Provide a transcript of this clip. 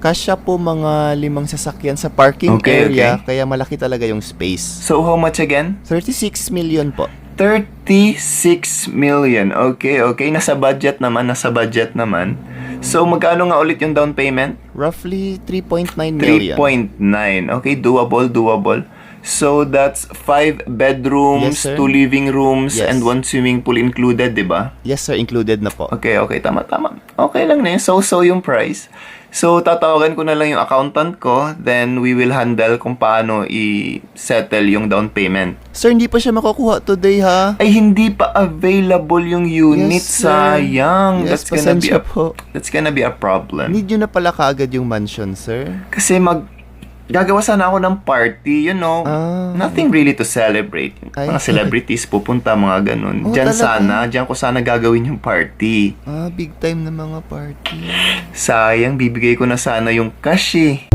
Kasya po mga 5 sasakyan sa parking Okay, area, okay. kaya malaki talaga yung space. So, how much again? 36 million po. 36 million. Okay, okay. Nasa budget naman. So, magkano nga ulit yung down payment? Roughly 3.9 million. 3.9. Okay, doable. So, that's 5 bedrooms, Yes, sir. 2 living rooms, Yes. and 1 swimming pool included, di ba? Yes sir, included na po. Okay, tama. Okay lang na yun. So yung price. So, tatawagan ko na lang yung accountant ko, then we will handle kung paano i-settle yung down payment. Sir, hindi pa siya makukuha today ha? Ay, hindi pa available yung unit. Yes, sir. Sayang. Yes, That's pasensya po. gonna be a problem. Need nyo na pala kaagad yung mansion, sir? Kasi gagawa sana ako ng party, nothing really to celebrate. Ay. Mga celebrities pupunta, mga ganun. Oh, Diyan ko sana gagawin yung party. Big time na mga party. Sayang, bibigay ko na sana yung cash eh.